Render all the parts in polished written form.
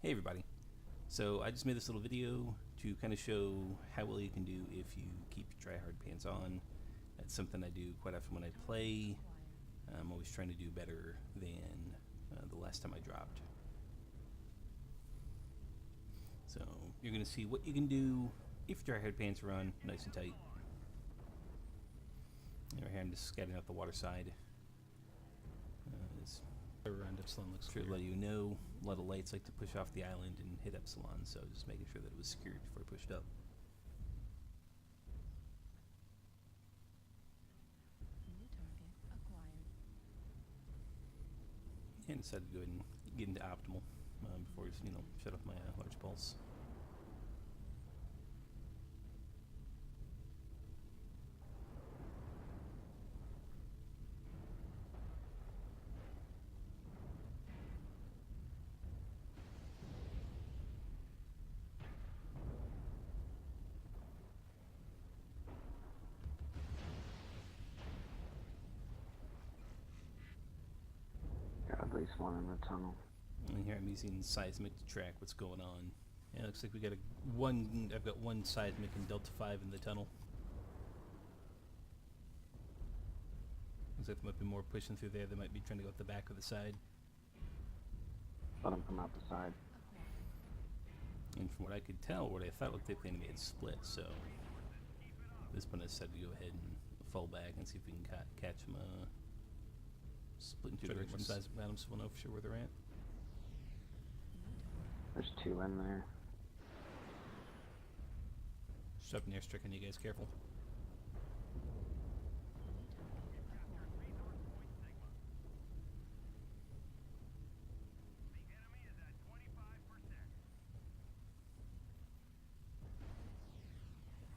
Hey everybody. So I just made this little video to kind of show how well you can do if you keep your try-hard pants on. That's something I do quite often when I play. I'm always trying to do better than the last time I dropped. So you're going to see what you can do if your try-hard pants are on nice and tight. And right here I'm just scatting out the water side. Around Epsilon looks sure to let you know a lot of lights like to push off the island and hit Epsilon, so just making sure that it was secured before I pushed up. New target acquired. And decided to go ahead and get into optimal before I shut off my large pulse. Got at least one in the tunnel. And here I'm using seismic to track what's going on. Yeah, it looks like we got I've got one seismic in Delta 5 in the tunnel. Looks like there might be more pushing through there. They might be trying to go up the back or the side. Let them come out the side. And from what I could tell, what I thought looked like the enemy had split, so this one has said to go ahead and fall back and see if we can catch them split in two directions. Seismic atoms, so we'll know for sure where they're at. There's two in there. Just up near stricken, you guys careful.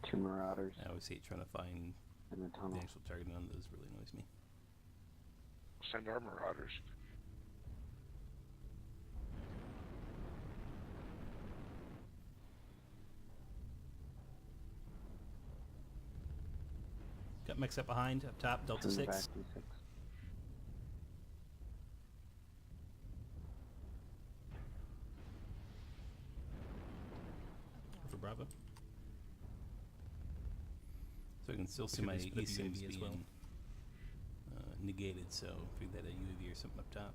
Two marauders I always hate trying to find in the the tunnel. actual target. None of those really annoys me. Send our marauders. Got mix up behind, up top, Delta Two in the 6. back, D6. For Bravo. So I can still see my ECMs being as well. Negated, so I figured that a UAV or something up top.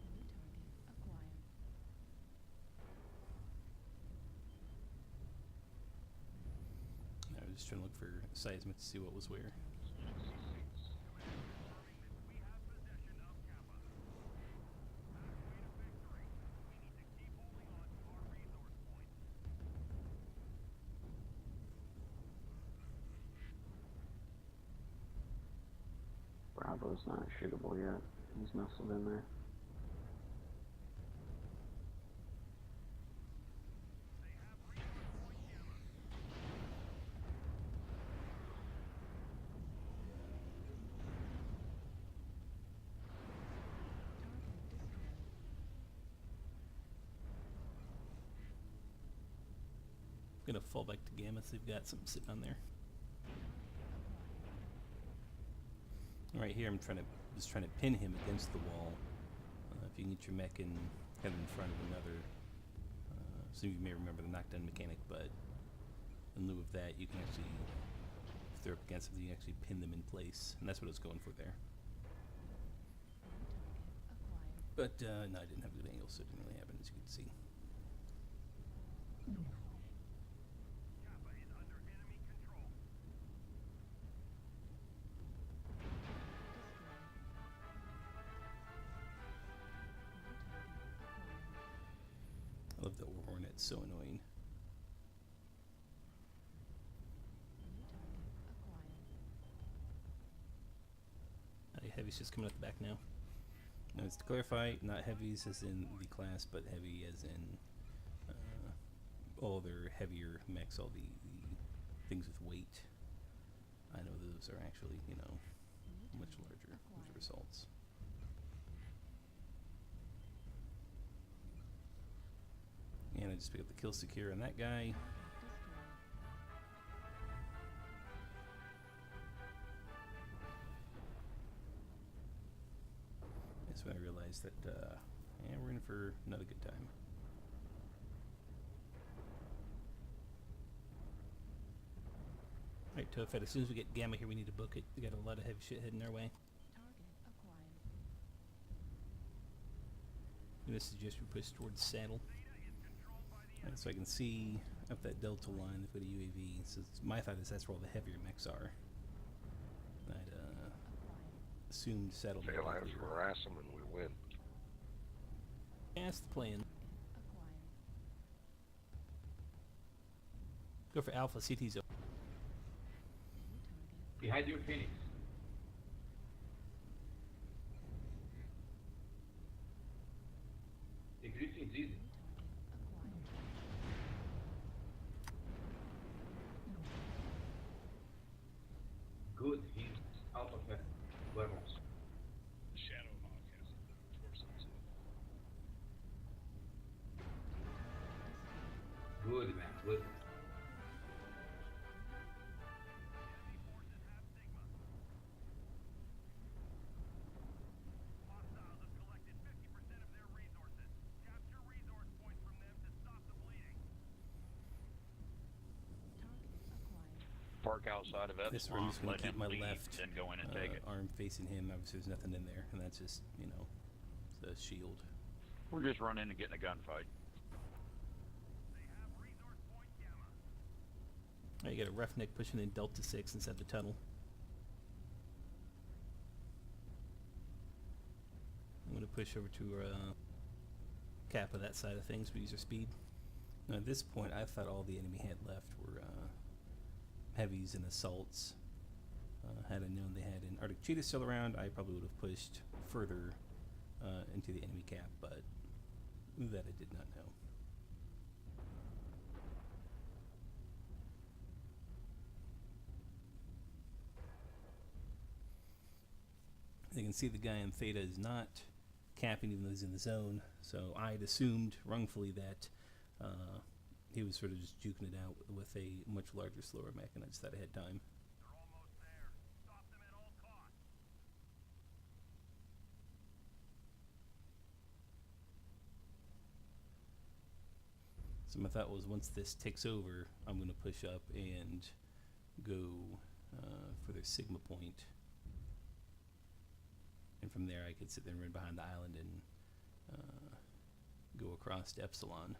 New target acquired. I was just trying to look for seismic to see what was where. Bravo's not shootable yet. He's nestled in there. Target destroyed. Gonna fall back to Gamma so they've got something sitting on there. Right here, I'm trying to pin him against the wall. If you can get your mech in kind of in front of another, some of you may remember the knockdown mechanic, but in lieu of that, you can actually, if they're up against something, you can actually pin them in place, and that's what I was going for there. New target acquired. But no, I didn't have a good angle, so it didn't really happen, as you can see. I love the Hornet, it's so annoying. Heavy's just coming out the back now. Now, it's to clarify, not heavies as in the class, but heavy as in all their heavier mechs, all the things with weight. I know those are actually, much larger results. And I just pick up the kill secure on that guy. That's when I realized that, yeah, we're in for another good time. Tofet, as soon as we get Gamma here, we need to book it. We got a lot of heavy shit heading our way. Target acquired. I'm going to suggest we push towards Saddle. So I can see up that Delta line, they've got a UAV. So my thought is that's where all the heavier mechs are. I'd assumed Saddle. Tail lines harass them and we win. That's the plan. Acquired. Go for Alpha, CT's open. New target. Behind you, Phoenix. Decreasing is easy. New target acquired. Good, he's out of weapons. Shadow Hawk has a torso too. Good, man, good. Target acquired. Park outside of This room Epsilon, is going let to keep him my leave, left then go in and take it. arm facing him. Obviously, there's nothing in there, and that's just, you know, the shield. We're just running and getting a gunfight. Oh, you got a roughneck pushing in Delta 6 inside the tunnel. I'm going to push over to Kappa, that side of things. We use our speed. Now, at this point, I thought all the enemy had left were heavies and assaults. Had I known they had an Arctic Cheetah still around, I probably would have pushed further into the enemy cap, but that I did not know. You can see the guy in Theta is not capping even though he's in the zone, so I'd assumed wrongfully that he was sort of just juking it out with a much larger, slower mech, and I just thought I had time. So my thought was once this takes over, I'm going to push up and go for their Sigma point. And from there I could sit there and run behind the island and go across to Epsilon.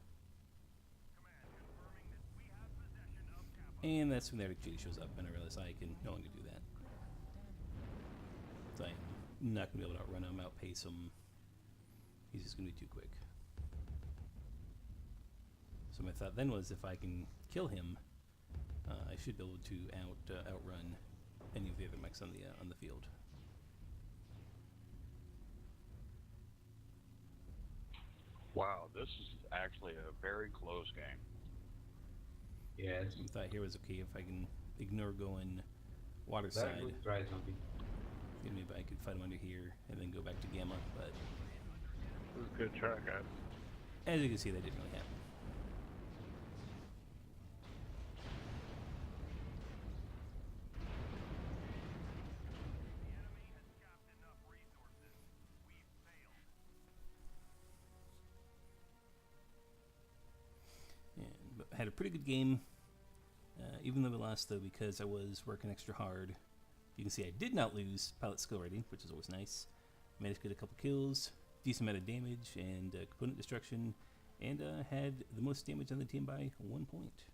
And that's when the Arctic Cheetah shows up, and I realize I can no longer do that. So I'm not going to be able to outrun him, outpace him. He's just going to be too quick. So my thought then was if I can kill him, I should be able to outrun any of the other mechs on the field. Wow, this is actually a very close game. Yes. I thought here was okay if I can ignore going water Very side. good try, zombie. Maybe I could fight him under here and then go back to Gamma, but This is a good try, guys. as you can see, that didn't really happen. But had a pretty good game, even though we lost, though, because I was working extra hard. You can see I did not lose pilot skill rating, which is always nice. Managed to get a couple kills, decent amount of damage, and component destruction, and had the most damage on the team by 1 point.